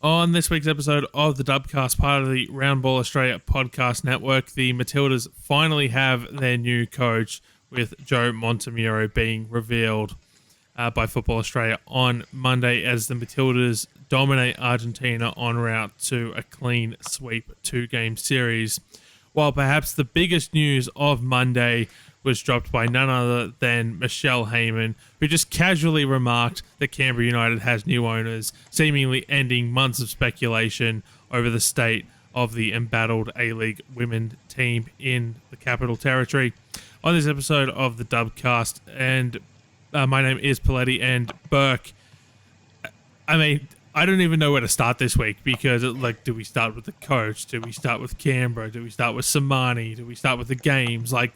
On this week's episode of the Dubcast, part of the Round Ball Australia podcast network, the Matildas finally have their new coach, with Joe Montemurro being revealed by Football Australia on Monday as the Matildas dominate Argentina en route to a clean sweep 2-game series. While perhaps the biggest news of Monday was dropped by none other than Michelle Heyman, who just casually remarked that Canberra United has new owners, seemingly ending months of speculation over the state of the embattled A-League women team in the Capital Territory. On this episode of the Dubcast, and my name is Poletti and Burke. I mean, I don't even know where to start this week because, do we start with the coach? Do we start with Canberra? Do we start with Samani? Do we start with the games? What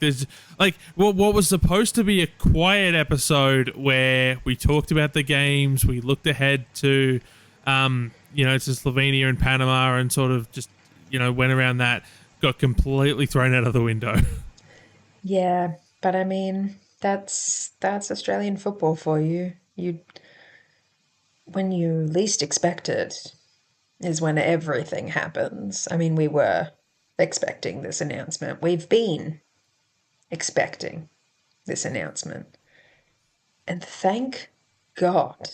was supposed to be a quiet episode where we talked about the games, we looked ahead to, to Slovenia and Panama, and sort of just, went around that, got completely thrown out of the window. Yeah, but I mean, that's Australian football for you. When you least expect it is when everything happens. I mean, we were expecting this announcement. We've been expecting this announcement. And thank God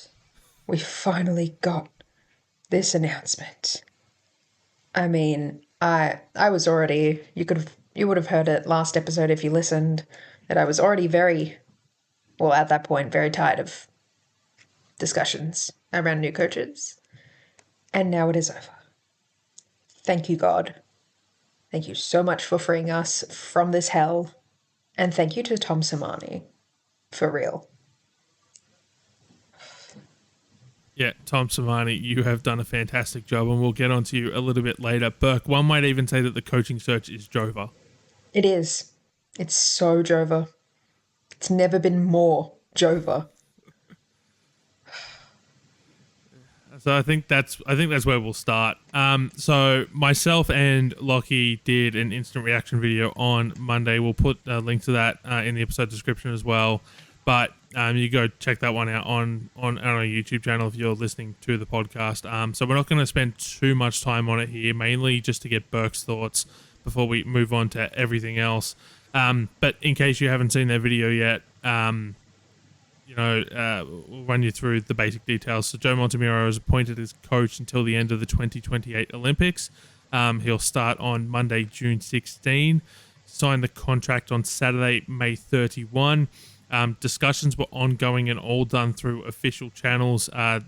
we finally got this announcement. I mean, I was already, you would have heard it last episode if you listened, that I was already at that point, very tired of discussions around new coaches. And now it is over. Thank you, God. Thank you so much for freeing us from this hell. And thank you to Tom Samani. For real. Yeah, Tom Samani, you have done a fantastic job, and we'll get onto you a little bit later. Burke, one might even say that the coaching search is Jova. It is. It's so Jova. It's never been more Jova. So I think that's where we'll start. So myself and Lockie did an instant reaction video on Monday. We'll put a link to that in the episode description as well. But you go check that one out on our YouTube channel if you're listening to the podcast. So we're not going to spend too much time on it here, mainly just to get Burke's thoughts before we move on to everything else. But in case you haven't seen their video yet, we'll run you through the basic details. So Joe Montemurro is appointed as coach until the end of the 2028 Olympics. He'll start on Monday, June 16. Sign the contract on Saturday, May 31. Discussions were ongoing and all done through official channels. It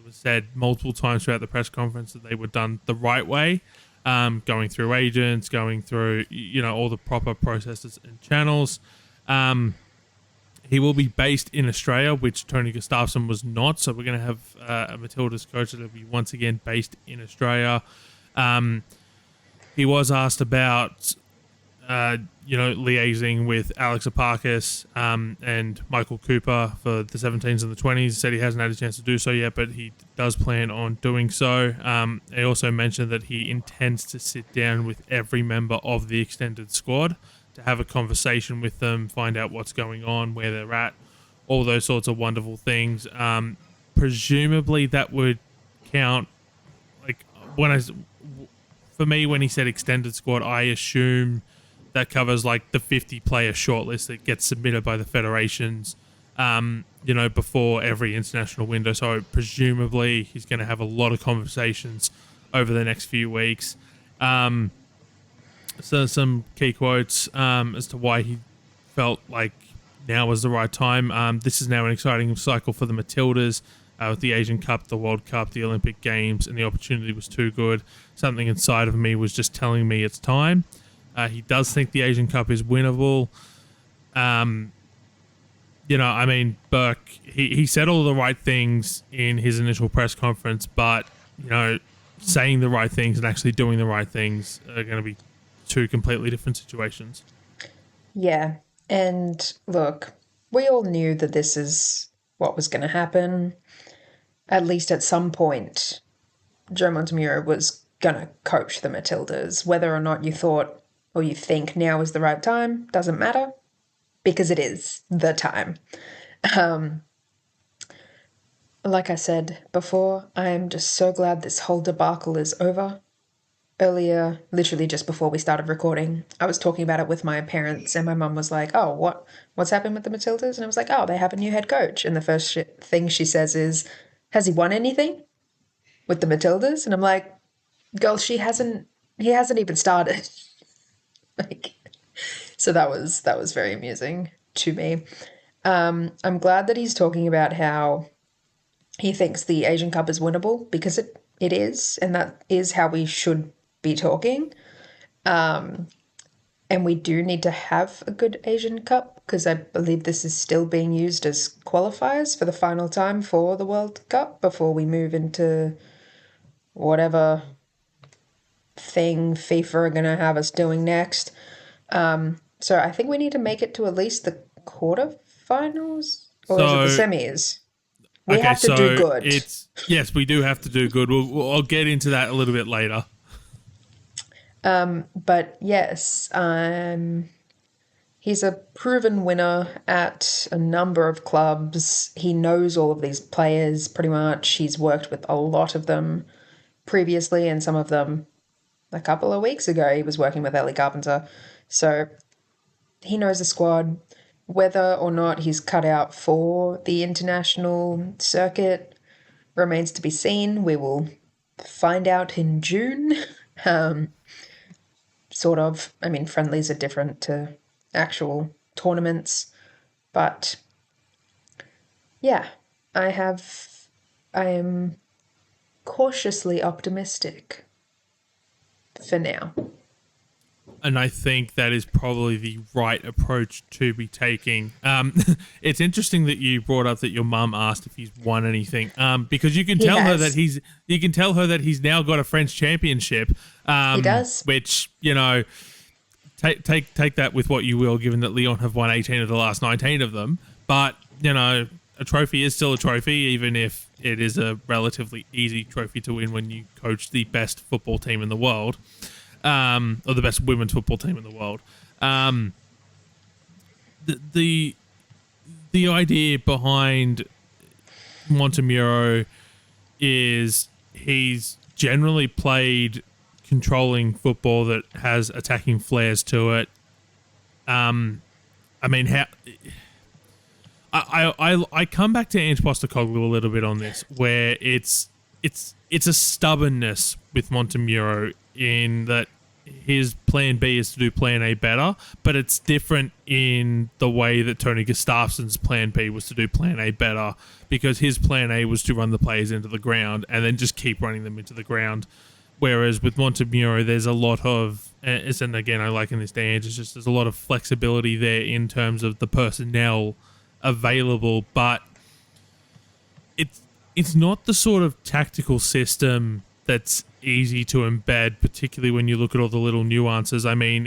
was said multiple times throughout the press conference that they were done the right way, going through agents, going through all the proper processes and channels. He will be based in Australia, which Tony Gustafsson was not. So we're going to have a Matildas coach that will be once again based in Australia. He was asked about, liaising with Alex Apakis and Michael Cooper for the 17s and the 20s. He said he hasn't had a chance to do so yet, but he does plan on doing so. He also mentioned that he intends to sit down with every member of the extended squad to have a conversation with them, find out what's going on, where they're at, all those sorts of wonderful things. Presumably that would count, for me, when he said extended squad, I assume that covers the 50-player shortlist that gets submitted by the federations, before every international window. So presumably he's going to have a lot of conversations over the next few weeks. So some key quotes as to why he felt like now was the right time. This is now an exciting cycle for the Matildas with the Asian Cup, the World Cup, the Olympic Games, and the opportunity was too good. Something inside of me was just telling me it's time. He does think the Asian Cup is winnable. Burke, he said all the right things in his initial press conference, but, saying the right things and actually doing the right things are going to be two completely different situations. Yeah, and look, we all knew that this is what was going to happen. At least at some point, Joe Montemurro was going to coach the Matildas. Whether or not you thought or you think now is the right time doesn't matter, because it is the time. Like I said before, I am just so glad this whole debacle is over. Earlier, literally just before we started recording, I was talking about it with my parents, and my mum was like, "Oh, what's happened with the Matildas?" And I was like, "Oh, they have a new head coach." And the first thing she says is, "Has he won anything with the Matildas?" And I'm like, "Girl, she hasn't. He hasn't even started." Like, so that was very amusing to me. I'm glad that he's talking about how he thinks the Asian Cup is winnable because it is, and that is how we should be talking. And we do need to have a good Asian Cup because I believe this is still being used as qualifiers for the final time for the World Cup before we move into whatever thing FIFA are going to have us doing next. So I think we need to make it to at least the quarterfinals, or is it the So, semis? We okay, have to do so good. yes, we do have to do good. I'll get into that a little bit later. But yes, he's a proven winner at a number of clubs. He knows all of these players pretty much. He's worked with a lot of them previously, and some of them a couple of weeks ago. He was working with Ellie Carpenter. So he knows the squad. Whether or not he's cut out for the international circuit remains to be seen. We will find out in June. Um, sort of. I mean, friendlies are different to actual tournaments, but yeah, I am cautiously optimistic for now. And I think that is probably the right approach to be taking. It's interesting that you brought up that your mum asked if he's won anything, because you can tell her that he's now got a French championship. He does. Which, take that with what you will, given that Lyon have won 18 of the last 19 of them. But a trophy is still a trophy, even if it is a relatively easy trophy to win when you coach the best football team in the world. Or the best women's football team in the world. The idea behind Montemurro is he's generally played controlling football that has attacking flares to it. I mean, how I come back to Ange Postecoglou a little bit on this, where it's a stubbornness with Montemurro in that his plan B is to do plan A better, but it's different in the way that Tony Gustafsson's plan B was to do plan A better, because his plan A was to run the players into the ground and then just keep running them into the ground. Whereas with Montemurro, there's a lot of, and again, I liken this to Ange, it's just there's a lot of flexibility there in terms of the personnel available, but it's not the sort of tactical system that's easy to embed, particularly when you look at all the little nuances. I mean,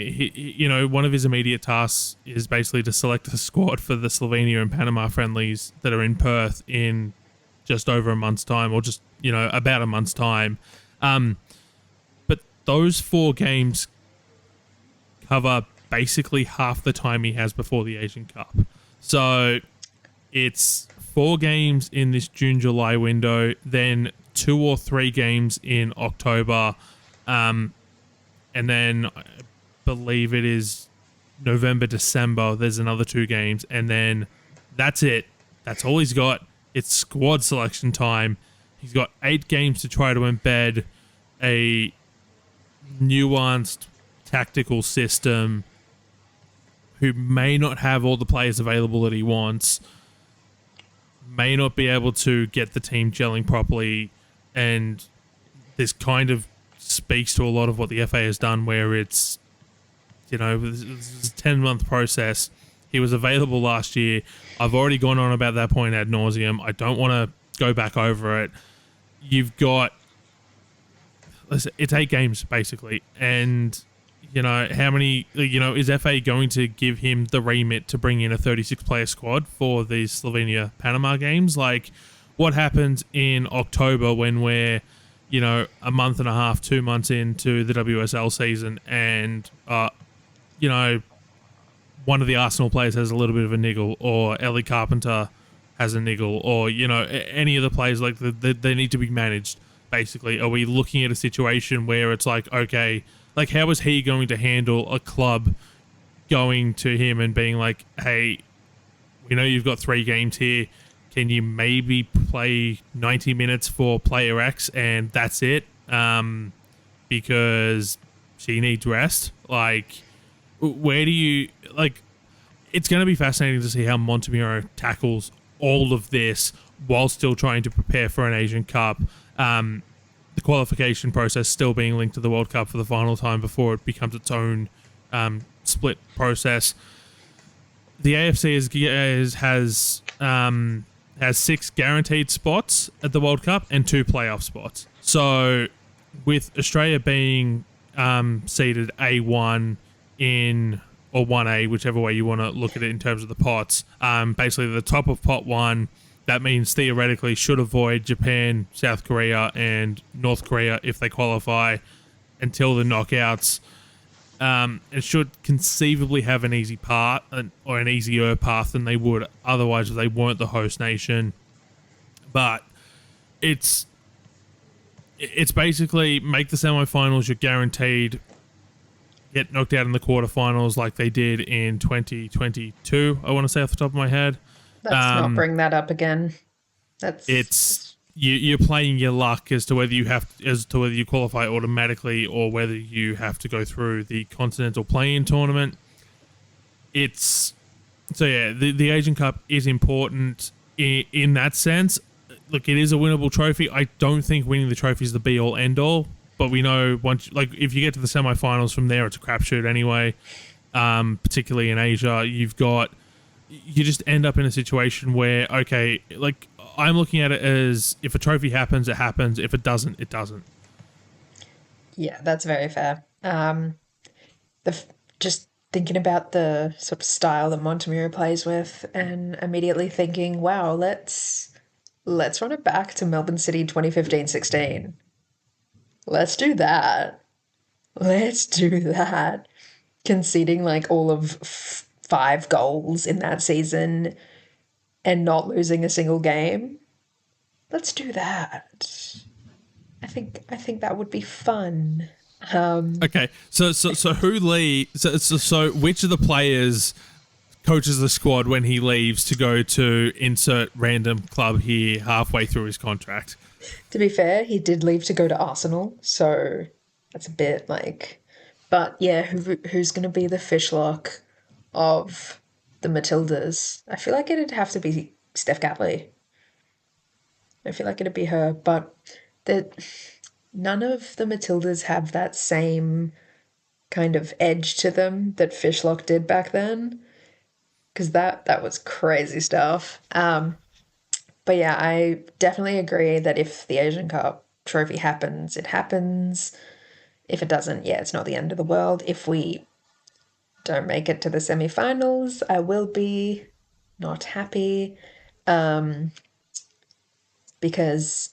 one of his immediate tasks is basically to select a squad for the Slovenia and Panama friendlies that are in Perth in just over a month's time, or just, about a month's time. But those 4 games cover basically half the time he has before the Asian Cup. So it's 4 games in this June-July window, then 2 or 3 games in October, and then I believe it is November, December, there's another 2 games, and then that's it. That's all he's got. It's squad selection time. He's got 8 games to try to embed a nuanced tactical system, who may not have all the players available that he wants, may not be able to get the team gelling properly, and this kind of speaks to a lot of what the FA has done, where it's, this is a 10-month process. He was available last year. I've already gone on about that point ad nauseum. I don't want to go back over it. You've got, it's 8 games basically, and how many, is FA going to give him the remit to bring in a 36-player squad for these Slovenia-Panama games? Like, what happens in October when we're, a month and a half, 2 months into the WSL season, and, one of the Arsenal players has a little bit of a niggle, or Ellie Carpenter has a niggle, or any of the players, like they need to be managed. Basically, are we looking at a situation where it's like, okay, like how is he going to handle a club going to him and being like, hey, we know you've got 3 games here. Can you maybe play 90 minutes for player X and that's it? Because she needs rest. Like, where do you, like, it's going to be fascinating to see how Montemurro tackles all of this while still trying to prepare for an Asian Cup. The qualification process still being linked to the World Cup for the final time before it becomes its own split process. The AFC has 6 guaranteed spots at the World Cup and 2 playoff spots. So with Australia being seeded A1 or 1A, whichever way you want to look at it in terms of the pots, basically the top of pot 1, that means theoretically should avoid Japan, South Korea, and North Korea if they qualify until the knockouts. It should conceivably have an easy path, or an easier path than they would otherwise if they weren't the host nation. But it's basically make the semifinals, you're guaranteed. Get knocked out in the quarterfinals like they did in 2022, I want to say off the top of my head. Let's not bring that up again. You're playing your luck as to whether you qualify automatically or whether you have to go through the continental play-in tournament. The Asian Cup is important in that sense. Look, it is a winnable trophy. I don't think winning the trophy is the be-all, end-all, but we know if you get to the semi-finals from there, it's a crapshoot anyway. Particularly in Asia, you just end up in a situation where, okay, like I'm looking at it as if a trophy happens, it happens. If it doesn't, it doesn't. Yeah, that's very fair. Just thinking about the sort of style that Montemurro plays with, and immediately thinking, wow, let's run it back to Melbourne City 2015-16. Let's do that. Conceding like all of 5 goals in that season and not losing a single game. Let's do that. I think that would be fun. Okay, so who leaves? So which of the players coaches the squad when he leaves to go to insert random club here halfway through his contract? To be fair, he did leave to go to Arsenal, so that's a bit like. But yeah, who's going to be the fishlock of the Matildas? I feel like it'd have to be Steph Gatley. I feel like it'd be her, but none of the Matildas have that same kind of edge to them that Fishlock did back then, because that was crazy stuff. But yeah, I definitely agree that if the Asian Cup trophy happens, it happens. If it doesn't, yeah, it's not the end of the world. If we don't make it to the semi-finals, I will be not happy, because,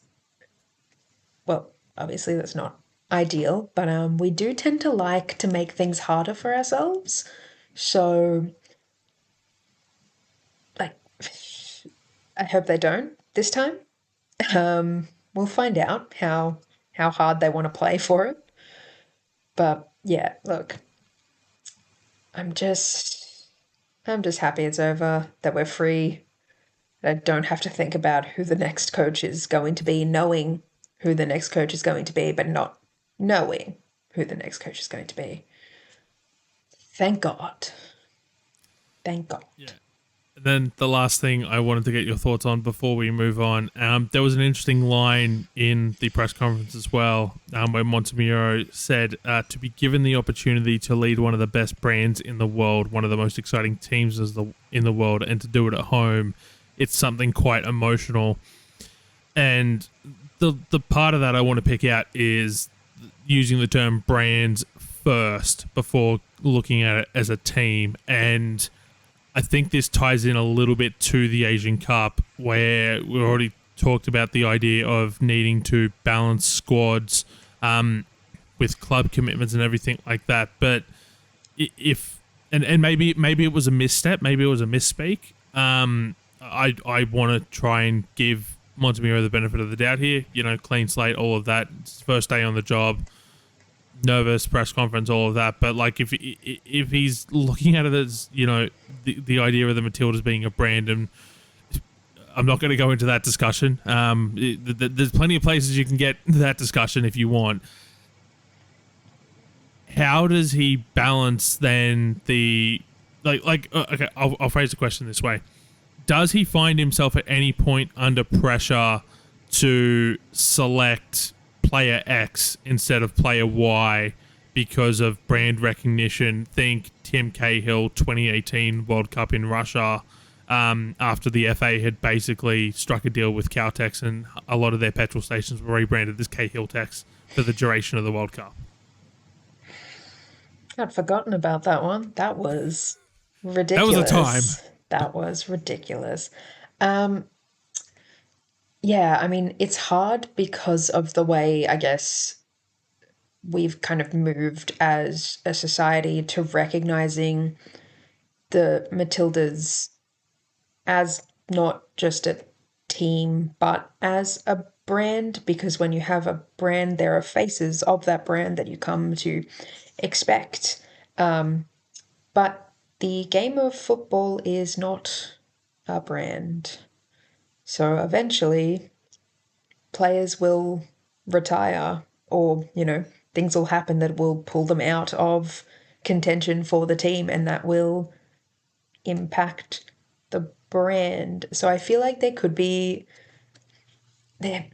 well, obviously that's not ideal, but we do tend to like to make things harder for ourselves. So, like, I hope they don't this time. We'll find out how hard they want to play for it. But yeah, look, I'm just happy it's over, that we're free. I don't have to think about who the next coach is going to be, knowing who the next coach is going to be, but not knowing who the next coach is going to be. Thank God. Thank God. Yeah. And then the last thing I wanted to get your thoughts on before we move on, there was an interesting line in the press conference as well, where Montemurro said to be given the opportunity to lead one of the best brands in the world, one of the most exciting teams in the world, and to do it at home, it's something quite emotional. And the part of that I want to pick out is using the term brands first before looking at it as a team. And I think this ties in a little bit to the Asian Cup, where we already talked about the idea of needing to balance squads with club commitments and everything like that. But maybe it was a misstep, maybe it was a misspeak. I want to try and give Montemurro the benefit of the doubt here. Clean slate, all of that. It's first day on the job, nervous press conference, all of that. But like, if he's looking at it as the idea of the Matildas being a brand, and I'm not going to go into that discussion. There's plenty of places you can get that discussion if you want. How does he balance then the okay, I'll phrase the question this way. Does he find himself at any point under pressure to select player X instead of player Y because of brand recognition? Think Tim Cahill 2018 World Cup in Russia, after the FA had basically struck a deal with Caltex and a lot of their petrol stations were rebranded as Cahill Tex for the duration of the World Cup. I'd forgotten about that one. That was That ridiculous. was a time. That was ridiculous. Yeah, I mean, it's hard because of the way, I guess, we've kind of moved as a society to recognizing the Matildas as not just a team, but as a brand. Because when you have a brand, there are faces of that brand that you come to expect. But the game of football is not a brand. So eventually, players will retire, or, things will happen that will pull them out of contention for the team, and that will impact the brand. So I feel like there could be, I'm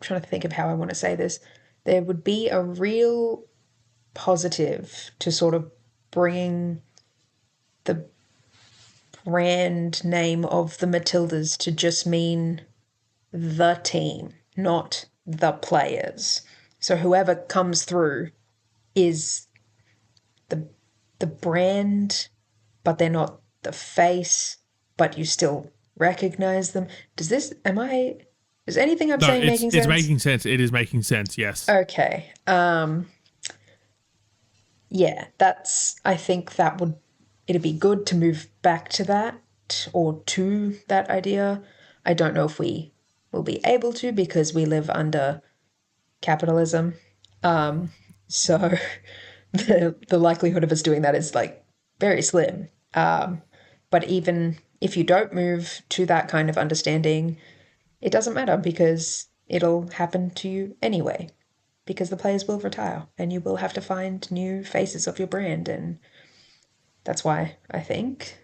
trying to think of how I want to say this. There would be a real positive to sort of bringing the brand name of the Matildas to just mean the team, not the players. So whoever comes through is the brand, but they're not the face, but you still recognize them. Is anything I'm saying making sense? It's making sense. It is making sense, yes. Okay. Yeah, I think it'd be good to move back to that, or to that idea. I don't know if we will be able to, because we live under capitalism. So the likelihood of us doing that is like very slim. But even if you don't move to that kind of understanding, it doesn't matter, because it'll happen to you anyway, because the players will retire and you will have to find new faces of your brand. And that's why I think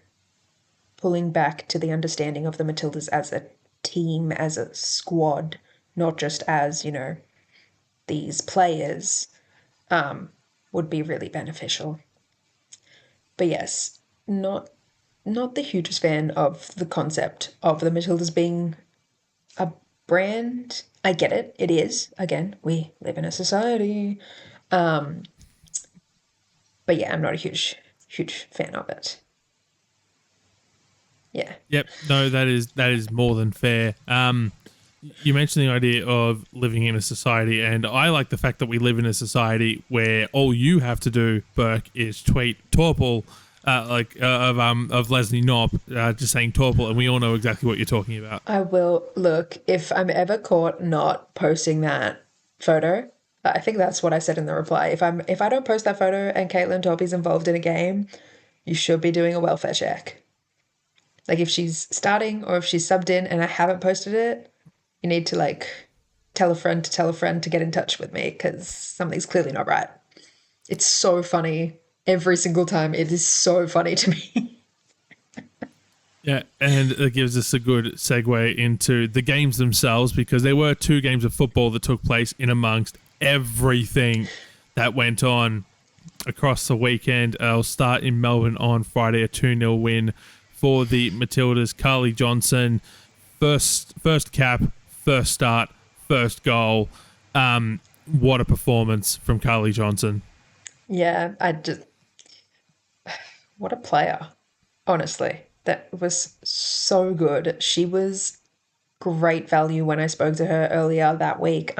pulling back to the understanding of the Matildas as a team, as a squad, not just as, these players, would be really beneficial. But yes, not the hugest fan of the concept of the Matildas being a brand. I get it. It is. Again, we live in a society. But yeah, I'm not a huge fan of it. Yeah. Yep. No, that is more than fair. You mentioned the idea of living in a society, and I like the fact that we live in a society where all you have to do, Burke, is tweet Torple, of Leslie Knopp, just saying Torple, and we all know exactly what you're talking about. I will. Look, if I'm ever caught not posting that photo, I think that's what I said in the reply. If I don't post that photo and Caitlin Torpy's involved in a game, you should be doing a welfare check. Like, if she's starting or if she's subbed in and I haven't posted it, you need to tell a friend to get in touch with me, because something's clearly not right. It's so funny every single time. It is so funny to me. Yeah, and it gives us a good segue into the games themselves, because there were 2 games of football that took place in amongst everything that went on across the weekend. I'll start in Melbourne on Friday, a 2-0 win for the Matildas. Carly Johnson, first cap, first start, first goal. What a performance from Carly Johnson. Yeah, what a player, honestly. That was so good. She was great value when I spoke to her earlier that week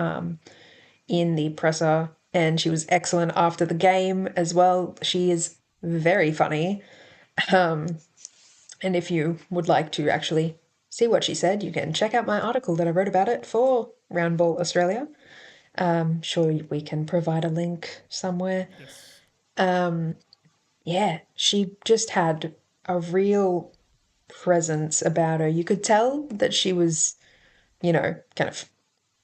in the presser, and she was excellent after the game as well. She is very funny. And if you would like to actually see what she said, you can check out my article that I wrote about it for Roundball Australia. Sure, we can provide a link somewhere. Yes. Yeah, she just had a real presence about her. You could tell that she was, kind of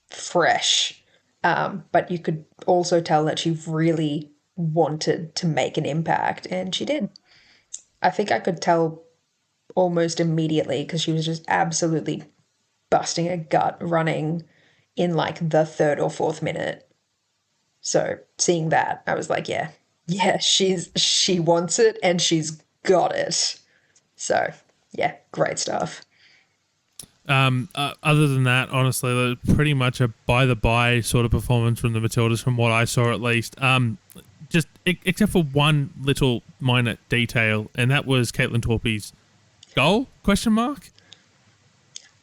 fresh, but you could also tell that she really wanted to make an impact, and she did. I think I could tell almost immediately because she was just absolutely busting a gut running in like the third or fourth minute. So seeing that, I was like, yeah, she wants it and she's got it. So yeah, great stuff. Other than that, honestly, pretty much a by the by sort of performance from the Matildas, from what I saw at least. Just except for one little minor detail, and that was Caitlin Torpey's goal? Question mark.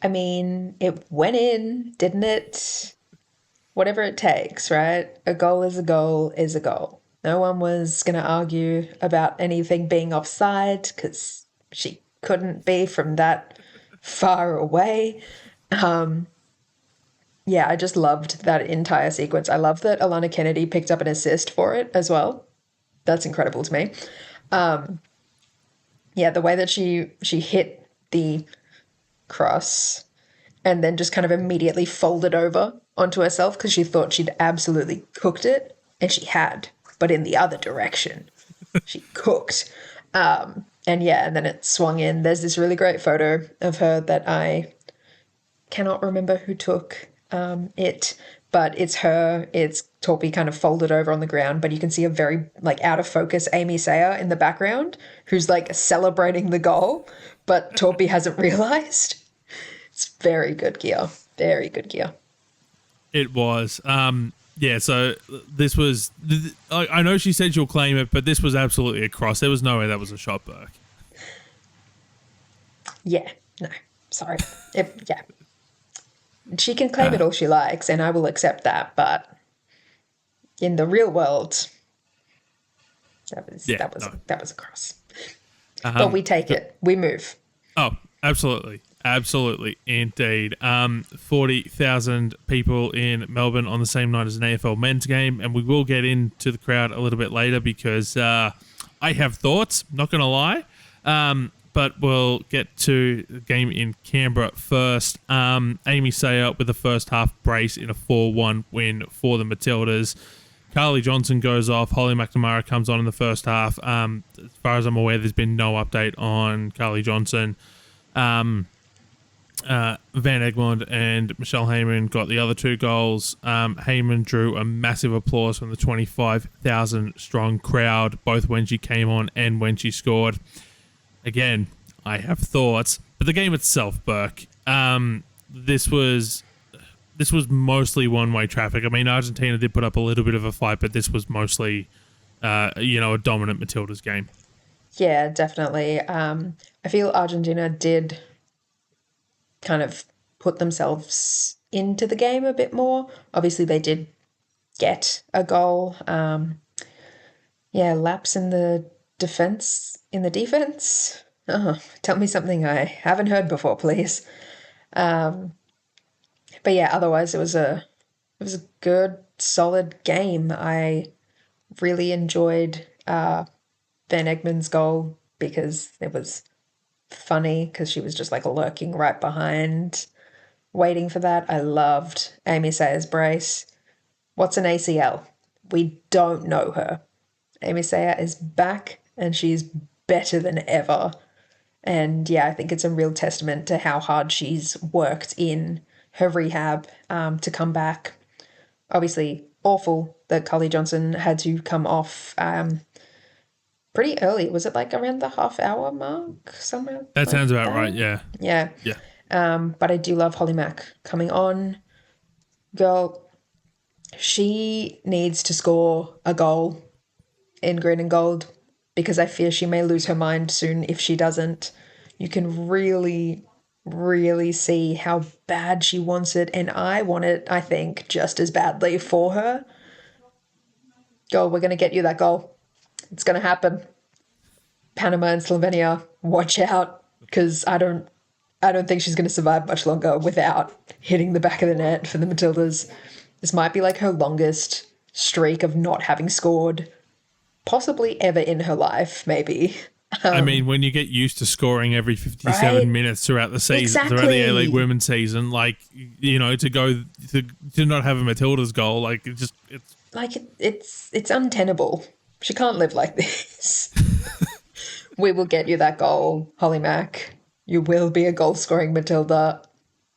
I mean, it went in, didn't it? Whatever it takes, right? A goal is a goal is a goal. No one was going to argue about anything being offside because she couldn't be from that far away. Yeah, I just loved that entire sequence. I love that Alana Kennedy picked up an assist for it as well. That's incredible to me. Yeah, the way that she hit the cross and then just kind of immediately folded over onto herself because she thought she'd absolutely cooked it, and she had, but in the other direction. She cooked. And yeah, and then it swung in. There's this really great photo of her that I cannot remember who took it, but it's her. It's Torpy kind of folded over on the ground, but you can see a very like out of focus Amy Sayer in the background who's like celebrating the goal, but Torpy hasn't realized. It's very good gear. Very good gear. It was. Yeah, so this was. I know she said she'll claim it, but this was absolutely a cross. There was no way that was a shot, Burke. Yeah, no, sorry. Yeah, she can claim it all she likes, and I will accept that. But in the real world, that was a cross. But we take it. We move. Oh, absolutely. Absolutely, indeed. 40,000 people in Melbourne on the same night as an AFL men's game, and we will get into the crowd a little bit later because I have thoughts, not going to lie, but we'll get to the game in Canberra first. Amy Sayer with the first half brace in a 4-1 win for the Matildas. Carly Johnson goes off. Holly McNamara comes on in the first half. As far as I'm aware, there's been no update on Carly Johnson. Van Egmond and Michelle Heyman got the other two goals. Heyman drew a massive applause from the 25,000 strong crowd, both when she came on and when she scored. Again, I have thoughts, but the game itself, Burke, this was mostly one-way traffic. I mean, Argentina did put up a little bit of a fight, but this was mostly, a dominant Matildas game. Yeah, definitely. I feel Argentina did kind of put themselves into the game a bit more. Obviously, they did get a goal. Lapse in the defense. Oh, tell me something I haven't heard before, please. But yeah, otherwise it was a good, solid game. I really enjoyed Van Egmond's goal because it was funny because she was just like lurking right behind, waiting for that. I loved Amy Sayer's brace. What's an ACL? We don't know her. Amy Sayer is back and she's better than ever. And yeah, I think it's a real testament to how hard she's worked in her rehab to come back. Obviously, awful that Carly Johnson had to come off pretty early. Was it like around the half-hour mark somewhere? That sounds about right, yeah. Yeah. Yeah. But I do love Holly Mack coming on. Girl, she needs to score a goal in green and gold because I fear she may lose her mind soon if she doesn't. You can really, really see how bad she wants it, and I want it, I think, just as badly for her. Girl, we're going to get you that goal. It's going to happen. Panama and Slovenia, watch out. because I don't think she's going to survive much longer without hitting the back of the net for the Matildas. This might be like her longest streak of not having scored, possibly ever in her life, maybe. I mean, when you get used to scoring every 57 Right? minutes throughout the season, throughout the A-League Exactly. women's season, like, to go to not have a Matildas goal, like, it's Like it's untenable. She can't live like this. We will get you that goal, Holly Mack. You will be a goal scoring Matilda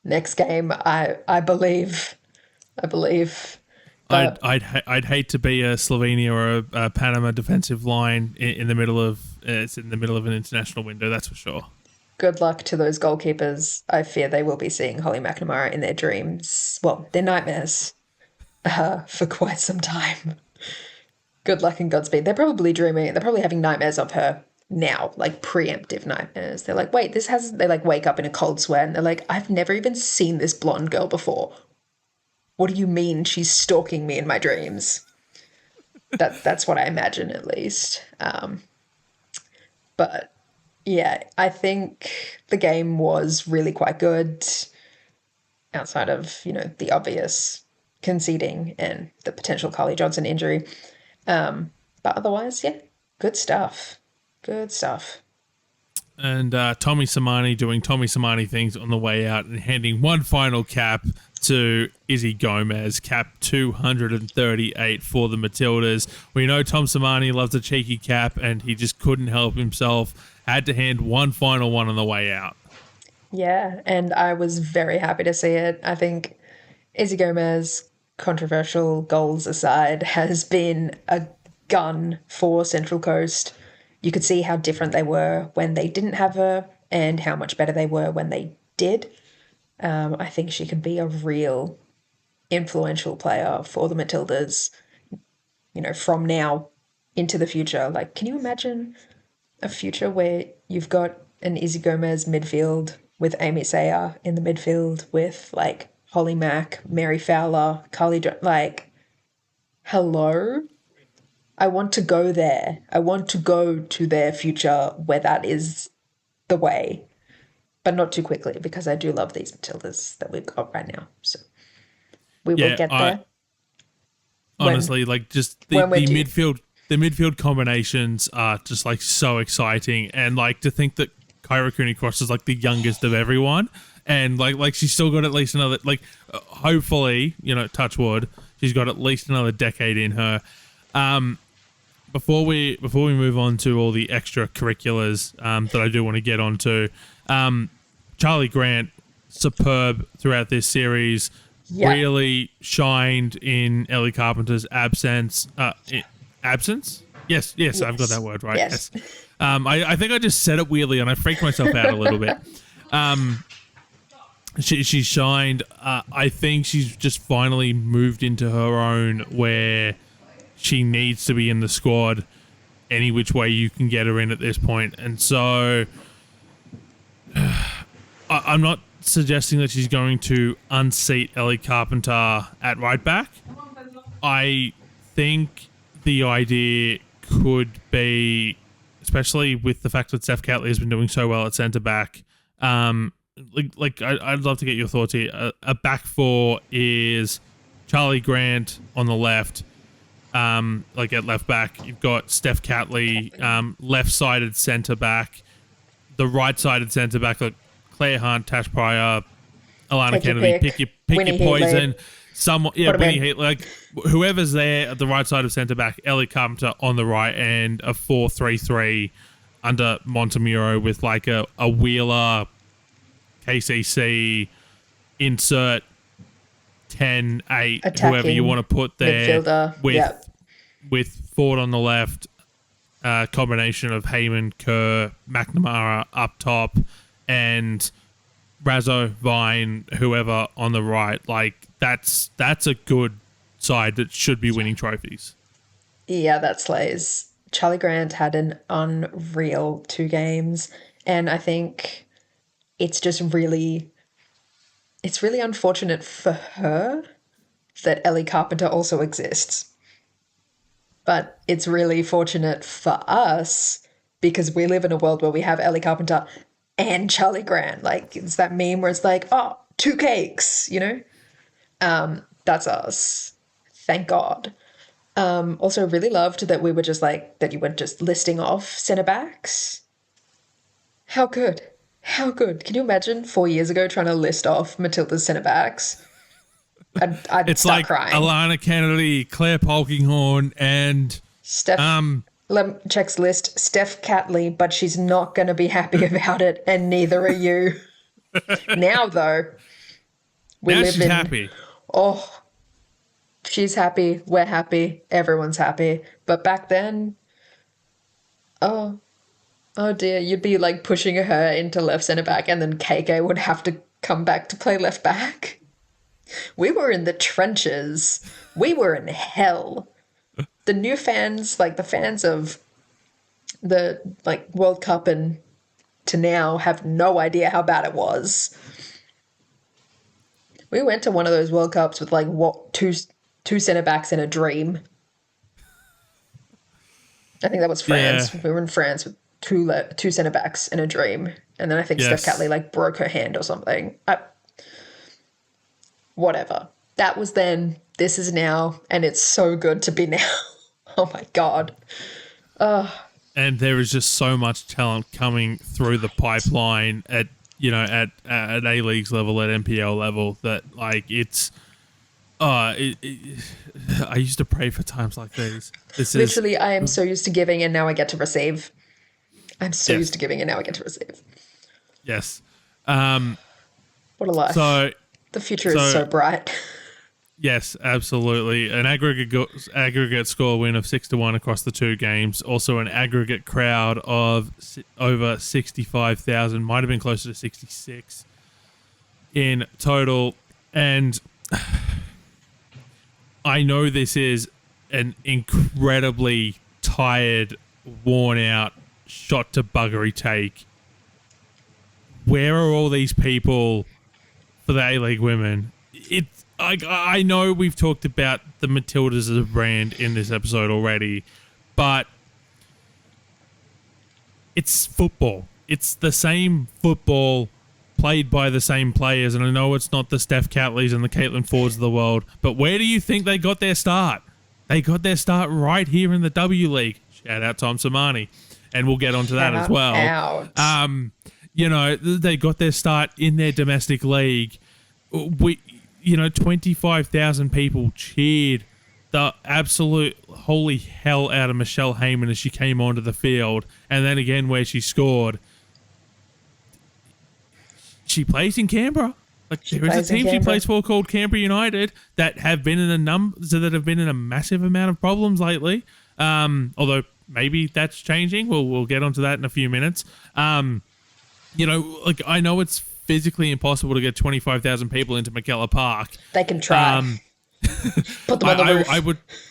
next game. I believe. I believe. But I'd hate to be a Slovenia or a Panama defensive line in the middle of it's in the middle of an international window. That's for sure. good luck to those goalkeepers. I fear they will be seeing Holly McNamara in their dreams. Well, their nightmares. For quite some time. Good luck and Godspeed. They're probably dreaming. They're probably having nightmares of her now, like preemptive nightmares. They're like, wait, this has. They like wake up in a cold sweat and they're like, I've never even seen this blonde girl before. What do you mean she's stalking me in my dreams? That's what I imagine at least. But yeah, I think the game was really quite good outside of, the obvious conceding and the potential Carly Johnson injury. But otherwise, yeah, good stuff. Good stuff. And Tommy Samani doing Tommy Samani things on the way out and handing one final cap to Izzy Gomez, cap 238 for the Matildas. We know Tom Samani loves a cheeky cap and he just couldn't help himself. Had to hand one final one on the way out. Yeah, and I was very happy to see it. I think Izzy Gomez, controversial goals aside, has been a gun for Central Coast. You could see how different they were when they didn't have her and how much better they were when they did. I think she could be a real influential player for the Matildas, from now into the future. Like, can you imagine a future where you've got an Izzy Gomez midfield with Amy Sayer in the midfield with, like, Holly Mack, Mary Fowler, like, hello? I want to go there. I want to go to their future where that is the way, but not too quickly because I do love these Matildas that we've got right now. So we will get there. Honestly, like just the when we're due. midfield combinations are just like so exciting, and like to think that Kyra Cooney Cross is like the youngest of everyone, and like she's still got at least another hopefully touch wood, she's got at least another decade in her. Before we move on to all the extracurriculars that I do want to get onto, Charlie Grant, superb throughout this series, really shined in Ellie Carpenter's absence. Yes, I've got that word right. Yes. I think I just said it weirdly and I freaked myself out a little bit. She shined. I think she's just finally moved into her own where she needs to be in the squad any which way you can get her in at this point. And so I'm not suggesting that she's going to unseat Ellie Carpenter at right back. I think the idea could be, especially with the fact that Steph Catley has been doing so well at centre back, I'd love to get your thoughts here. A back four is Charlie Grant on the left, at left back. You've got Steph Catley, left-sided centre back. The right-sided centre back, like Claire Hunt, Tash Pryor, Alana Kennedy. Pick your poison. Winnie Heatley, like whoever's there at the right side of centre back. Ellie Carpenter on the right, and a 4-3-3 under Montemurro with like a Wheeler, KCC, insert 10-8, attacking whoever you want to put there, midfielder. with Ford on the left, combination of Heyman, Kerr, McNamara up top, and Razzo, Vine, whoever on the right. Like that's a good side that should be winning trophies. Yeah, that slays. Charlie Grant had an unreal 2 games, and I think it's really unfortunate for her that Ellie Carpenter also exists. But it's really fortunate for us because we live in a world where we have Ellie Carpenter and Charlie Grant. Like, it's that meme where it's like, oh, 2 cakes, you know? That's us. Thank God. Also really loved that we were just like, that you were just listing off centre backs. How good? How good? Can you imagine 4 years ago trying to list off Matilda's centre backs? I'd It's start like crying. Alana Kennedy, Claire Polkinghorne, and Steph checks list, Steph Catley, but she's not going to be happy about it, and neither are you. Now, though, we now live she's in. happy. Oh, she's happy. We're happy. Everyone's happy. But back then, oh, oh dear, you'd be like pushing her into left centre back, and then KK would have to come back to play left back. We were in the trenches. We were in hell. The new fans, like the fans of the like World Cup and to now, have no idea how bad it was. We went to one of those World Cups with like what two centre backs in a dream. I think that was France. Yeah. We were in France with two centre backs in a dream, and then I think Yes. Steph Catley like broke her hand or something. Whatever. That was then. This is now, and it's so good to be now. Oh my God. And there is just so much talent coming through the pipeline at A Leagues level, at NPL level, that like it's. I used to pray for times like these. Literally, I am so used to giving, and now I get to receive. I'm so Yes. used to giving, and now I get to receive. Yes. What a life. So The future is so bright. yes, absolutely. An aggregate score win of 6-1 across the 2 games. Also, an aggregate crowd of over 65,000. Might have been closer to 66 in total. And I know this is an incredibly tired, worn out, shot to buggery take. Where are all these people for the A-League women? I know we've talked about the Matildas as a brand in this episode already, but it's football. It's the same football played by the same players, and I know it's not the Steph Catleys and the Caitlin Fords of the world, but where do you think they got their start? They got their start right here in the W League. Shout out Tom Samani, and we'll get onto that as well. They got their start in their domestic league. 25,000 people cheered the absolute holy hell out of Michelle Heyman as she came onto the field, and then again where she scored. She plays in Canberra. Like, there is a team she plays for called Canberra United that have been in a massive amount of problems lately. Although maybe that's changing. We'll get onto that in a few minutes. I know it's physically impossible to get 25,000 people into McKellar Park. They can try. Put them on the roof.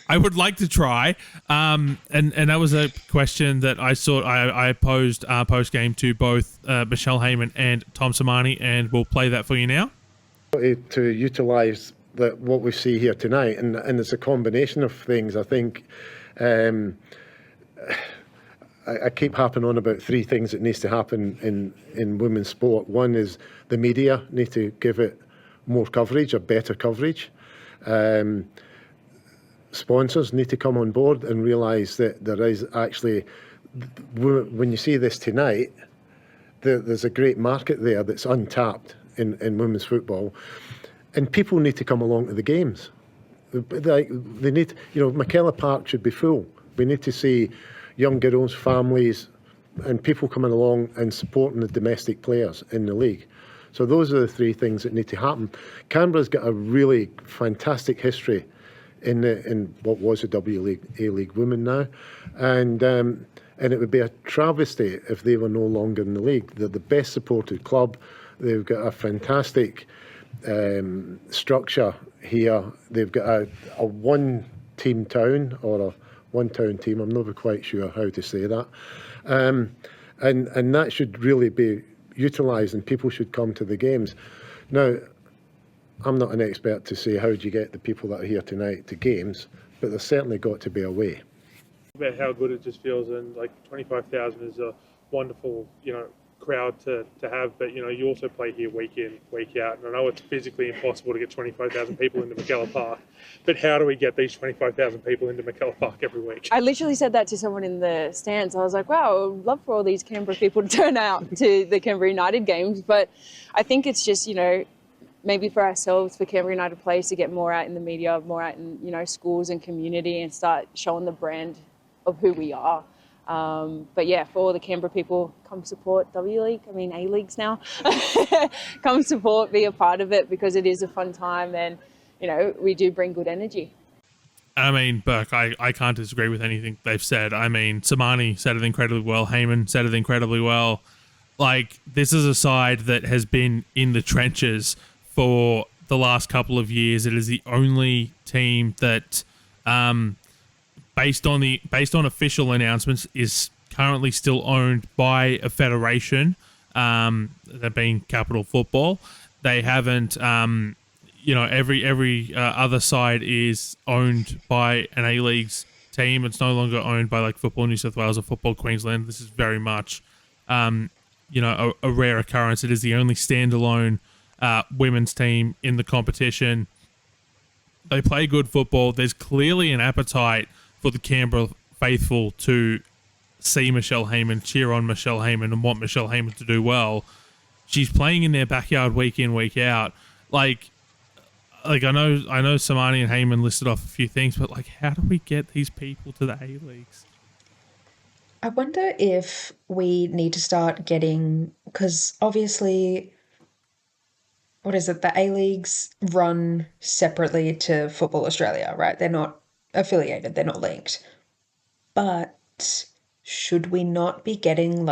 I would like to try. And that was a question that I posed post game to both Michelle Heyman and Tom Samani, and we'll play that for you now. To utilise what we see here tonight, and it's a combination of things. I think I keep harping on about 3 things that needs to happen in women's sport. One is the media need to give it more coverage, or better coverage. Sponsors need to come on board and realise that there is actually, when you see this tonight, there's a great market there that's untapped in women's football, and people need to come along to the games. They need, McKellar Park should be full. We need to see young girls, families, and people coming along and supporting the domestic players in the league. So those are the 3 things that need to happen. Canberra's got a really fantastic history in what was a W League, A League women now, and it would be a travesty if they were no longer in the league. They're the best supported club. They've got a fantastic structure here. They've got a one-team town, or a one-town team. I'm never quite sure how to say that, and that should really be utilised, and people should come to the games. Now, I'm not an expert to say how do you get the people that are here tonight to games, but there's certainly got to be a way. About how good it just feels, and like 25,000 is a wonderful, crowd to have, but you also play here week in, week out, and I know it's physically impossible to get 25,000 people into McKellar Park, but how do we get these 25,000 people into McKellar Park every week? I literally said that to someone in the stands. I was like, wow, I would love for all these Canberra people to turn out to the Canberra United games, but I think it's just, maybe for ourselves, for Canberra United players to get more out in the media, more out in, schools and community and start showing the brand of who we are. But yeah, for all the Canberra people, come support A Leagues now. Come support, be a part of it, because it is a fun time and, we do bring good energy. Burke, I can't disagree with anything they've said. Samani said it incredibly well. Heyman said it incredibly well. This is a side that has been in the trenches for the last couple of years. It is the only team that, based on official announcements, is currently still owned by a federation, that being Capital Football. They haven't, every other side is owned by an A-Leagues team. It's no longer owned by Football New South Wales or Football Queensland. This is very much, a rare occurrence. It is the only standalone women's team in the competition. They play good football. There's clearly an appetite for the Canberra faithful to see Michelle Heyman, cheer on Michelle Heyman, and want Michelle Heyman to do well. She's playing in their backyard week in, week out. I know Samani and Heyman listed off a few things, but how do we get these people to the A-Leagues? I wonder if we need to start getting, because obviously, what is it? The A-Leagues run separately to Football Australia, right? They're not affiliated, they're not linked. But should we not be getting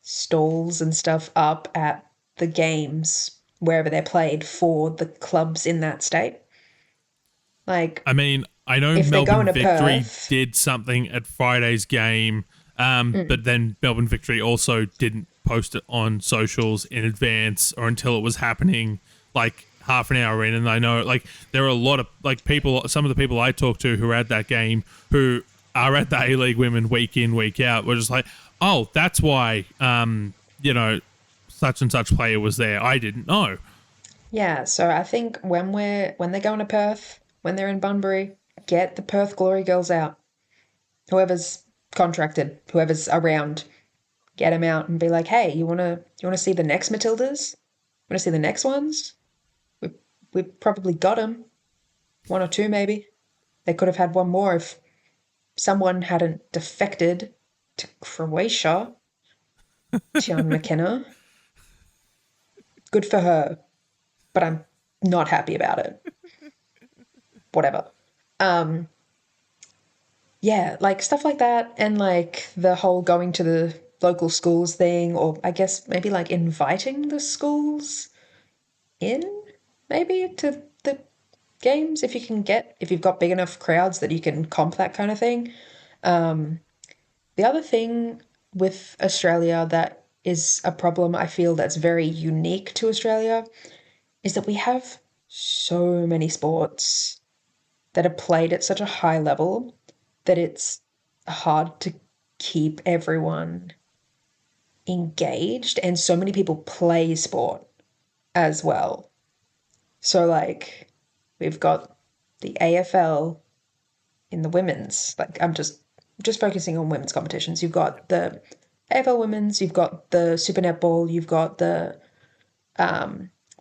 stalls and stuff up at the games wherever they're played for the clubs in that state? I know Melbourne Victory did something at Friday's game, but then Melbourne Victory also didn't post it on socials in advance or until it was happening half an hour in. And I know there are a lot of people, some of the people I talked to who are at that game who are at the A-League women week in, week out, were just oh, that's why, such and such player was there. I didn't know. Yeah, so I think when they're going to Perth, when they're in Bunbury, get the Perth Glory Girls out. Whoever's contracted, whoever's around, get them out and be like, hey, you want to see the next Matildas? Want to see the next ones? We've probably got them. One or two, maybe. They could have had one more if someone hadn't defected to Croatia. Tian McKenna. Good for her. But I'm not happy about it. Whatever. Yeah, stuff like that, and the whole going to the local schools thing, or I guess maybe inviting the schools in, maybe, to the games if you've got big enough crowds that you can comp that kind of thing. The other thing with Australia that is a problem I feel that's very unique to Australia is that we have so many sports that are played at such a high level that it's hard to keep everyone engaged, and so many people play sport as well. So we've got the AFL in the women's, I'm just focusing on women's competitions. You've got the AFL women's, you've got the Super Netball, you've got the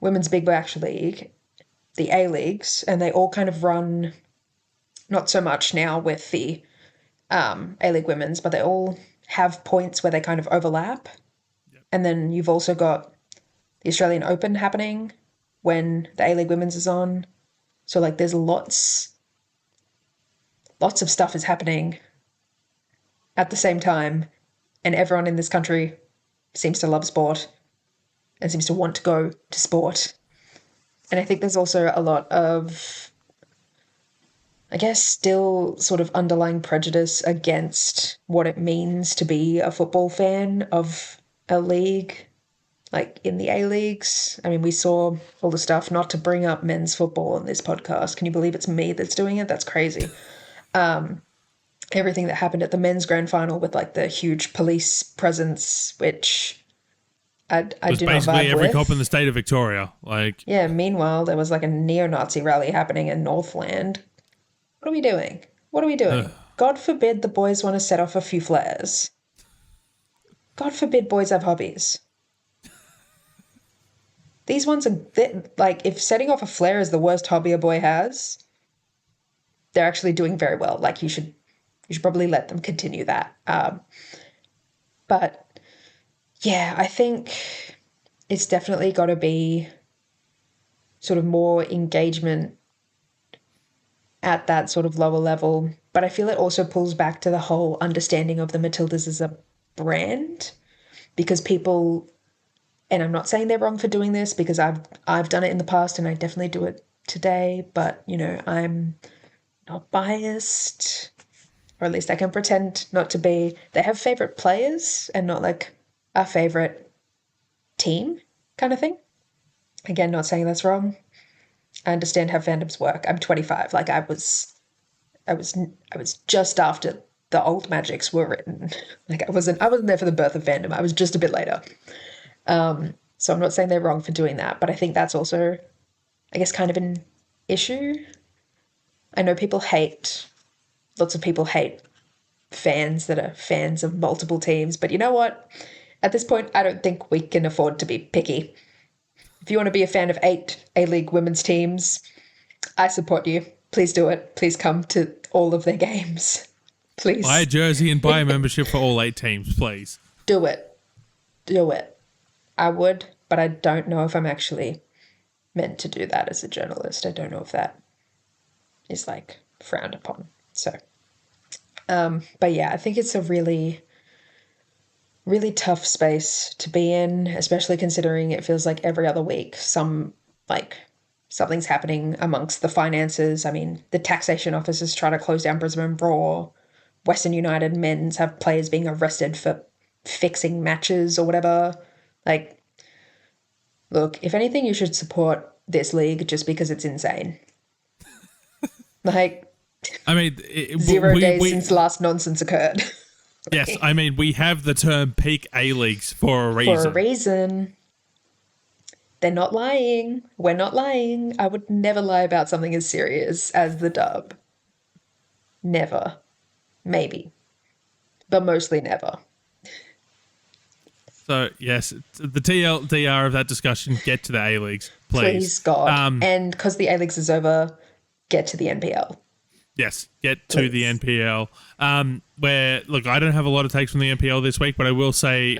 Women's Big Bash League, the A-Leagues, and they all kind of run, not so much now with the A-League women's, but they all have points where they kind of overlap. Yep. And then you've also got the Australian Open happening when the A-League women's is on. So there's lots of stuff is happening at the same time, and everyone in this country seems to love sport and seems to want to go to sport. And I think there's also a lot of, I guess, still sort of underlying prejudice against what it means to be a football fan of a league, in the A-Leagues. We saw all the stuff, not to bring up men's football on this podcast. Can you believe it's me that's doing it? That's crazy. Everything that happened at the men's grand final with the huge police presence, which I It was do not basically vibe every with. cop in the state of Victoria. Like, Yeah, meanwhile, there was like a neo-Nazi rally happening in Northland. What are we doing? What are we doing? God forbid the boys want to set off a few flares. God forbid boys have hobbies. These ones are, like, if setting off a flare is the worst hobby a boy has, they're actually doing very well. Like, you should probably let them continue that. But yeah, I think it's definitely got to be sort of more engagement at that sort of lower level. But I feel it also pulls back to the whole understanding of the Matildas as a brand, because people, and I'm not saying they're wrong for doing this, because I've done it in the past and I definitely do it today, but you know, I'm not biased, or at least I can pretend not to be. They have favorite players and not like a favorite team kind of thing. Again, not saying that's wrong. I understand how fandoms work. I'm 25. Like I was just after the old Magics were written. Like I wasn't there for the birth of fandom. I was just a bit later. So I'm not saying they're wrong for doing that, but I think that's also, I guess, kind of an issue. I know lots of people hate fans that are fans of multiple teams, but you know what? At this point, I don't think we can afford to be picky. If you want to be a fan of 8 A-League women's teams, I support you. Please do it. Please come to all of their games. Please. buy a jersey and buy a membership for all 8 teams, please. Do it. Do it. I would, but I don't know if I'm actually meant to do that as a journalist. I don't know if that is like frowned upon. So, but yeah, I think it's a really, really tough space to be in, especially considering it feels like every other week something's happening amongst the finances. I mean, the taxation officers try to close down Brisbane Raw. Western United men's have players being arrested for fixing matches or whatever. Like, look, if anything, you should support this league just because it's insane. Like, I mean, 0 days since last nonsense occurred. Yes, I mean, we have the term peak A-Leagues for a reason. For a reason. They're not lying. We're not lying. I would never lie about something as serious as the dub. Never. Maybe. But mostly never. So, yes, the TLDR of that discussion, get to the A-Leagues, please. Please, God. And because the A-Leagues is over, get to the NPL. Yes, get to the NPL. Where, look, I don't have a lot of takes from the NPL this week, but I will say,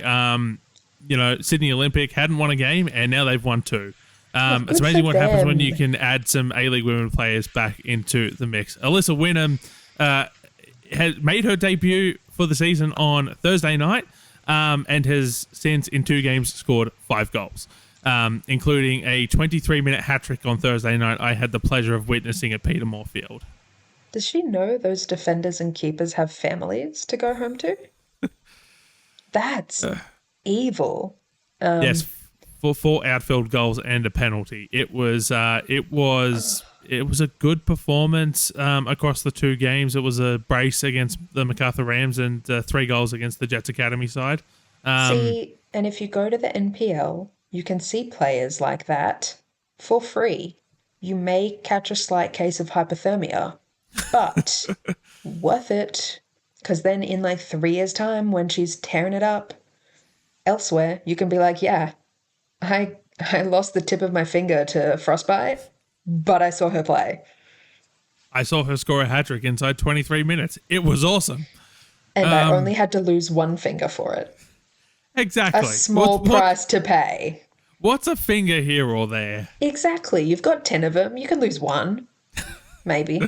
Sydney Olympic hadn't won a game, and now they've won 2. It's amazing what happens when you can add some A-League women players back into the mix. Alyssa Wynnum has made her debut for the season on Thursday night, and has since in 2 games scored 5 goals, including a 23-minute hat-trick on Thursday night I had the pleasure of witnessing at Peter Moorfield. Does she know those defenders and keepers have families to go home to? That's evil. Yes, for 4 outfield goals and a penalty. It was a good performance across the 2 games. It was a brace against the MacArthur Rams and 3 goals against the Jets Academy side. See, and if you go to the NPL, you can see players like that for free. You may catch a slight case of hypothermia, but worth it. Because then in like 3 years' time, when she's tearing it up elsewhere, you can be like, yeah, I lost the tip of my finger to frostbite, but I saw her play. I saw her score a hat-trick inside 23 minutes. It was awesome. And I only had to lose 1 finger for it. Exactly. A small price to pay. What's a finger here or there? Exactly. You've got 10 of them. You can lose 1. Maybe.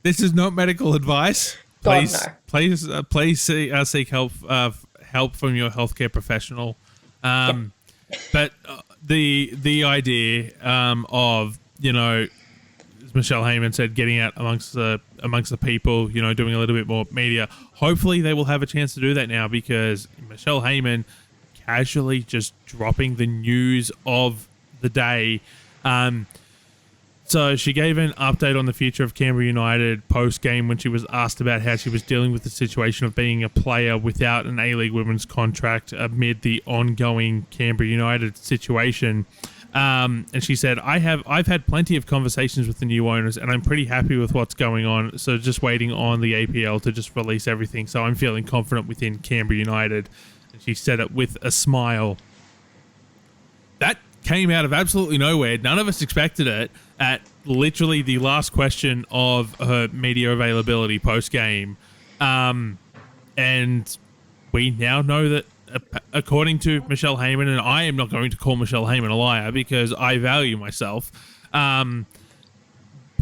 This is not medical advice. God, Please, no. please seek help from your healthcare professional. But the idea of, as Michelle Heyman said, getting out amongst the people, doing a little bit more media. Hopefully they will have a chance to do that now, because Michelle Heyman casually just dropping the news of the day. So she gave an update on the future of Canberra United post-game when she was asked about how she was dealing with the situation of being a player without an A-League women's contract amid the ongoing Canberra United situation. And she said, I've had plenty of conversations with the new owners and I'm pretty happy with what's going on. So just waiting on the APL to just release everything. So I'm feeling confident within Canberra United. And she said it with a smile. That came out of absolutely nowhere. None of us expected it at literally the last question of her media availability post-game. And we now know that, according to Michelle Heyman, and I am not going to call Michelle Heyman a liar because I value myself, Canberra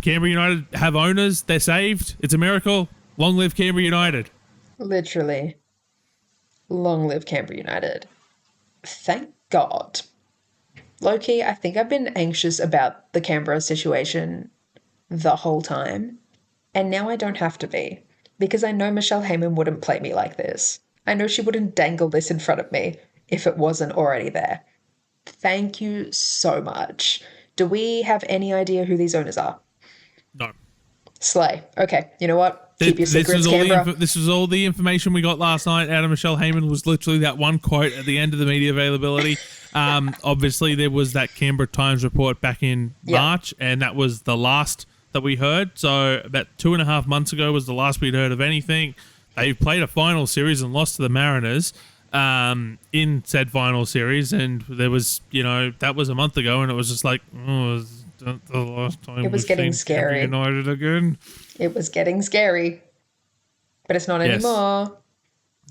United have owners. They're saved. It's a miracle. Long live Canberra United. Literally. Long live Canberra United. Thank God. Low-key, I think I've been anxious about the Canberra situation the whole time, and now I don't have to be, because I know Michelle Heyman wouldn't play me like this. I know she wouldn't dangle this in front of me if it wasn't already there. Thank you so much. Do we have any idea who these owners are? No. Slay. Okay, you know what? Keep your secrets, Canberra. This was all the information we got last night out of Michelle Heyman. Was literally that one quote at the end of the media availability. Obviously, there was that Canberra Times report back in March, and that was the last that we heard. So about 2.5 months ago was the last we'd heard of anything. They played a final series and lost to the Mariners in said final series, and there was, that was a month ago, and it was just like, is that the last time it was getting scary. United again. It was getting scary, but it's not anymore.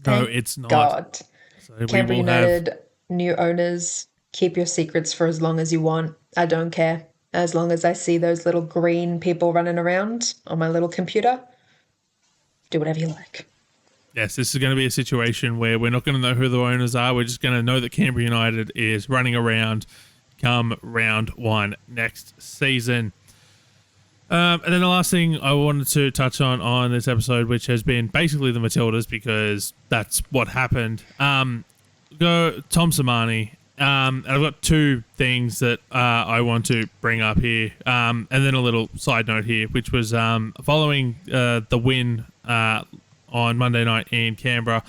No, it's not. God. So Canberra United, new owners, keep your secrets for as long as you want. I don't care. As long as I see those little green people running around on my little computer, do whatever you like. Yes, this is going to be a situation where we're not going to know who the owners are. We're just going to know that Canberra United is running around come round 1 next season. And then the last thing I wanted to touch on this episode, which has been basically the Matildas, because that's what happened. Tom Samani. And I've got two things that I want to bring up here. And then a little side note here, which was following the win on Monday night in Canberra.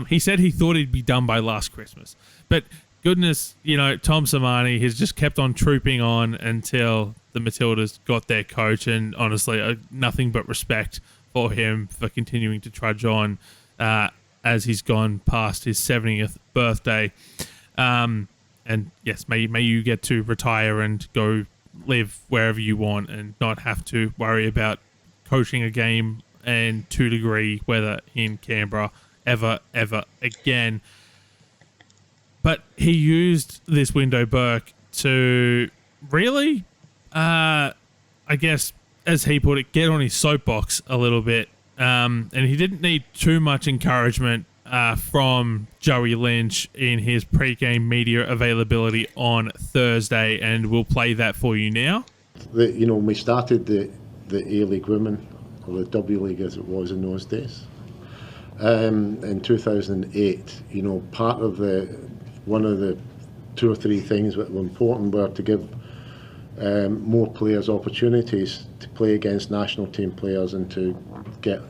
He said he thought he'd be done by last Christmas. But goodness, Tom Samani has just kept on trooping on until the Matildas got their coach, and honestly, nothing but respect for him for continuing to trudge on as he's gone past his 70th birthday. And yes, may you get to retire and go live wherever you want and not have to worry about coaching a game and 2-degree weather in Canberra ever again. But he used this window, Burke, to really, I guess, as he put it, get on his soapbox a little bit. And he didn't need too much encouragement from Joey Lynch in his pre-game media availability on Thursday, and we'll play that for you now. When we started the A-League Women, or the W League as it was in those days, in 2008, part of one of the 2 or 3 things that were important were to give more players opportunities to play against national team players and to get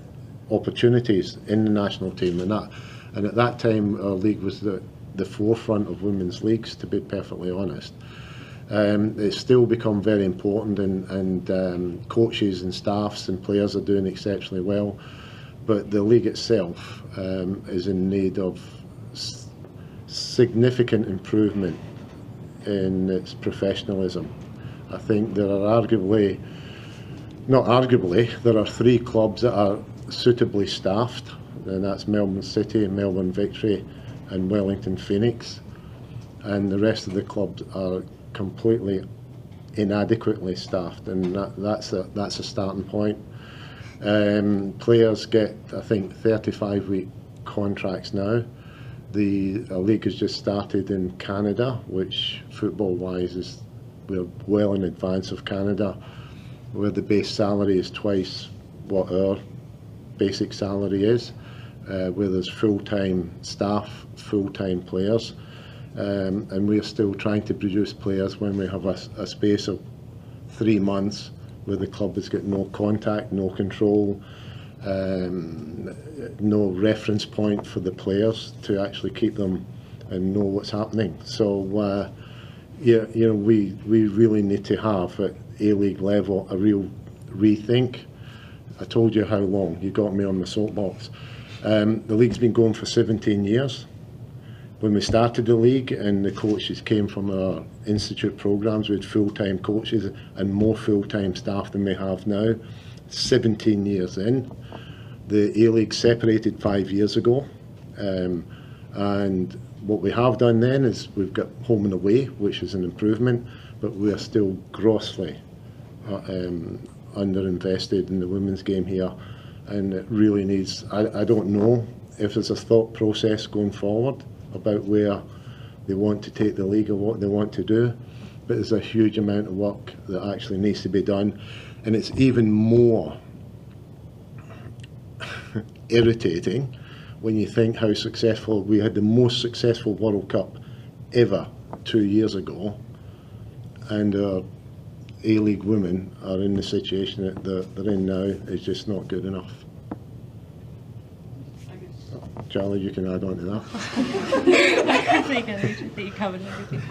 opportunities in the national team, and at that time our league was the forefront of women's leagues, to be perfectly honest. It's still become very important, and coaches and staffs and players are doing exceptionally well, but the league itself is in need of significant improvement in its professionalism. I think there are there are 3 clubs that are suitably staffed, and that's Melbourne City, Melbourne Victory and Wellington Phoenix, and the rest of the clubs are completely inadequately staffed, and that's a starting point. Players get, I think, 35-week contracts now. The league has just started in Canada, which football-wise we're well in advance of Canada, where the base salary is twice what our basic salary is, where there's full-time staff, full-time players, and we're still trying to produce players when we have a space of 3 months where the club has got no contact, no control, no reference point for the players to actually keep them and know what's happening. So we really need to have at A-League level a real rethink. I told you how long. You got me on the soapbox. The league's been going for 17 years. When we started the league and the coaches came from our institute programs, we had full-time coaches and more full-time staff than we have now. 17 years in. The A-League separated 5 years ago. And what we have done then is we've got home and away, which is an improvement, but we are still grossly underinvested in the women's game here. And it really needs, I don't know if there's a thought process going forward about where they want to take the league or what they want to do, but there's a huge amount of work that actually needs to be done, and it's even more irritating when you think how successful we had. The most successful World Cup ever 2 years ago, and our A-League women are in the situation that they're in now is just not good enough. Charlie, you can add on to that. I think you covered everything.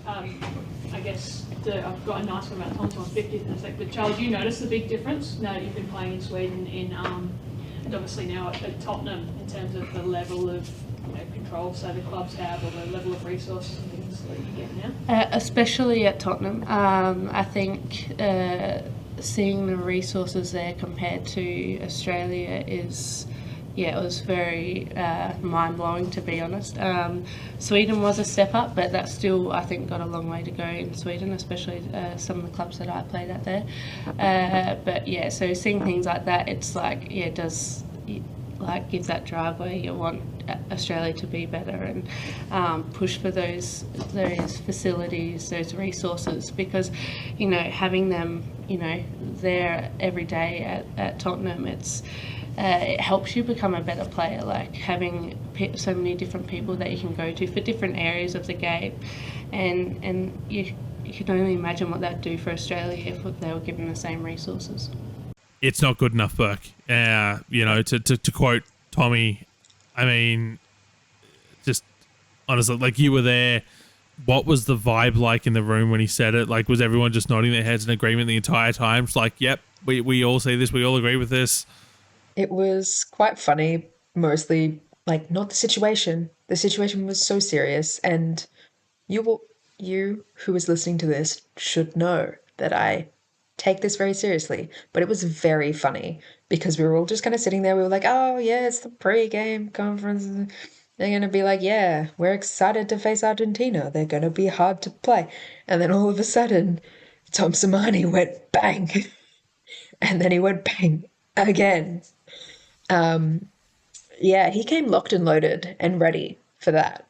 I guess I've got a nice one about Tom's 50th in a sec, but Charlie, do you notice the big difference now that you've been playing in Sweden and obviously now at Tottenham in terms of the level of control, say the clubs have, or the level of resources and things that you get now? Especially at Tottenham. I think seeing the resources there compared to Australia is... yeah, it was very mind-blowing, to be honest. Sweden was a step up, but that still, I think, got a long way to go in Sweden, especially some of the clubs that I played at there. But yeah, so seeing things like that, it's like, yeah, it does like give that drive where you want Australia to be better and push for those facilities, those resources, because, having them, there every day at Tottenham, it helps you become a better player, like having so many different people that you can go to for different areas of the game, and you can only imagine what that'd do for Australia if they were given the same resources. It's not good enough, Burke. To quote Tommy, I mean, just honestly, like, you were there. What was the vibe like in the room when he said it? Like, was everyone just nodding their heads in agreement the entire time? It's like, yep, we all see this, we all agree with this. It was quite funny, mostly, like, not the situation. The situation was so serious, and you who is listening to this should know that I take this very seriously. But it was very funny because we were all just kind of sitting there. We were like, oh, yeah, it's the pre-game conference. They're going to be like, yeah, we're excited to face Argentina. They're going to be hard to play. And then all of a sudden, Tom Samani went bang. And then he went bang again. Yeah, he came locked and loaded and ready for that.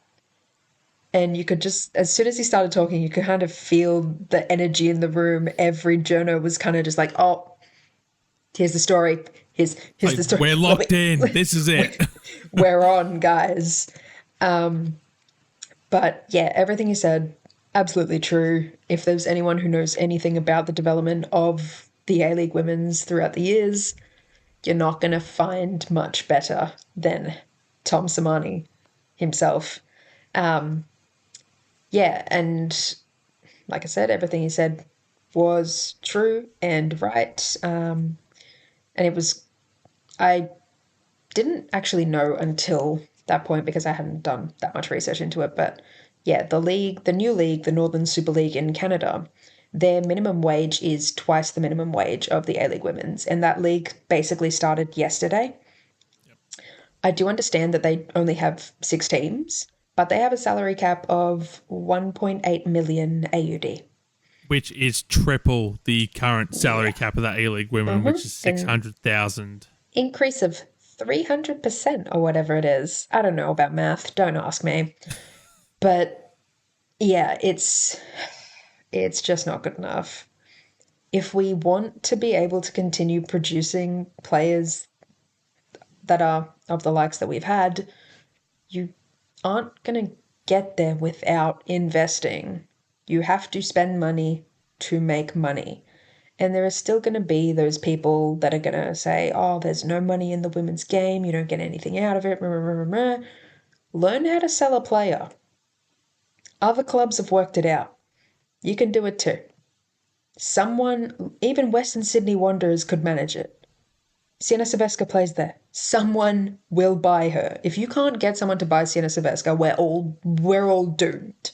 And you could just, as soon as he started talking, you could kind of feel the energy in the room. Every journo was kind of just like, oh, here's the story. Here's like, the story. We're locked in. This is it. We're on, guys. But yeah, everything you said, absolutely true. If there's anyone who knows anything about the development of the A-League women's throughout the years, you're not going to find much better than Tom Samani himself. Yeah, and like I said, everything he said was true and right. And it was, I didn't actually know until that point because I hadn't done that much research into it. But yeah, the new league, the Northern Super League in Canada, their minimum wage is twice the minimum wage of the A-League women's. And that league basically started yesterday. Yep. I do understand that they only have 6 teams, but they have a salary cap of 1.8 million AUD. Which is triple the current salary cap of that A-League women, which is 600,000. Increase of 300% or whatever it is. I don't know about math. Don't ask me. But yeah, it's just not good enough. If we want to be able to continue producing players that are of the likes that we've had, you aren't going to get there without investing. You have to spend money to make money. And there are still going to be those people that are going to say, oh, there's no money in the women's game. You don't get anything out of it. Learn how to sell a player. Other clubs have worked it out. You can do it too. Someone, even Western Sydney Wanderers could manage it. Sienna Sebeska plays there. Someone will buy her. If you can't get someone to buy Sienna Sebeska, we're all doomed.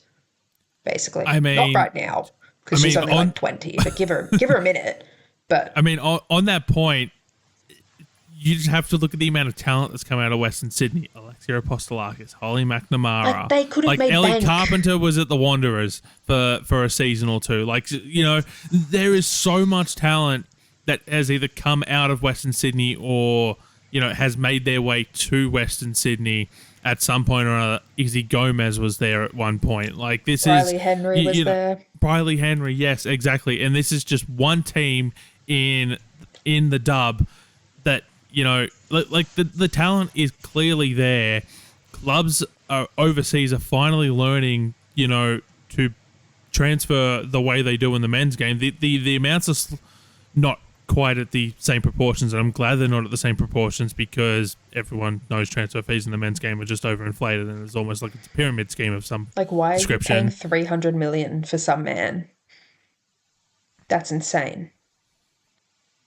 Basically. I mean, not right now, because she's only like 20, but give her a minute. But I mean, on that point, you just have to look at the amount of talent that's come out of Western Sydney. Alexia Apostolakis, Holly McNamara. Like, they could have made Ellie bank. Carpenter was at the Wanderers for a season or two. Like, you know, there is so much talent that has either come out of Western Sydney or, you know, has made their way to Western Sydney at some point or another. Izzy Gomez was there at one point. Like, this Riley is... Henry was there. Riley Henry, yes, exactly. And this is just one team in the dub that, you know, like the talent is clearly there. Clubs overseas are finally learning, you know, to transfer the way they do in the men's game. The amounts are not quite at the same proportions, and I'm glad they're not at the same proportions because everyone knows transfer fees in the men's game are just overinflated, and it's almost like it's a pyramid scheme of some Like, why are you description. paying $300 million for some man? That's insane.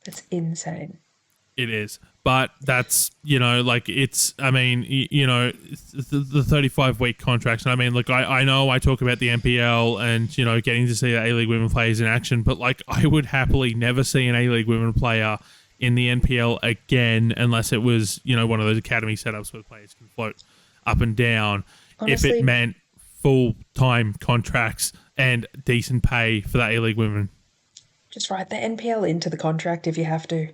That's insane. It is. But that's, you know, like it's, I mean, you know, the 35-week contracts. And I mean, look, I know I talk about the NPL and, you know, getting to see the A-League women players in action, but like I would happily never see an A-League women player in the NPL again unless it was, you know, one of those academy setups where players can float up and down. Honestly, if it meant full-time contracts and decent pay for that A-League women. just write the NPL into the contract if you have to.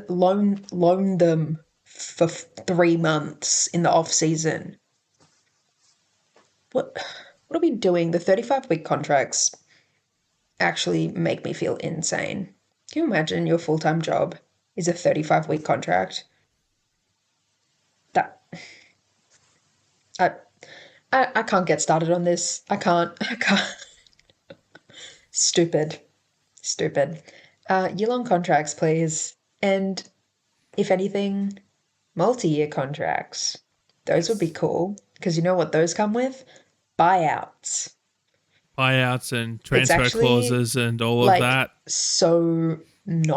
Loan them for 3 months in the off season. What are we doing? The 35-week contracts actually make me feel insane. Can you imagine your full-time job is a 35-week contract? That I can't get started on this. I can't. Stupid. Year-long contracts, please. And if anything, multi-year contracts. Those would be cool, because you know what those come with? Buyouts. Buyouts and transfer clauses and all of that. So not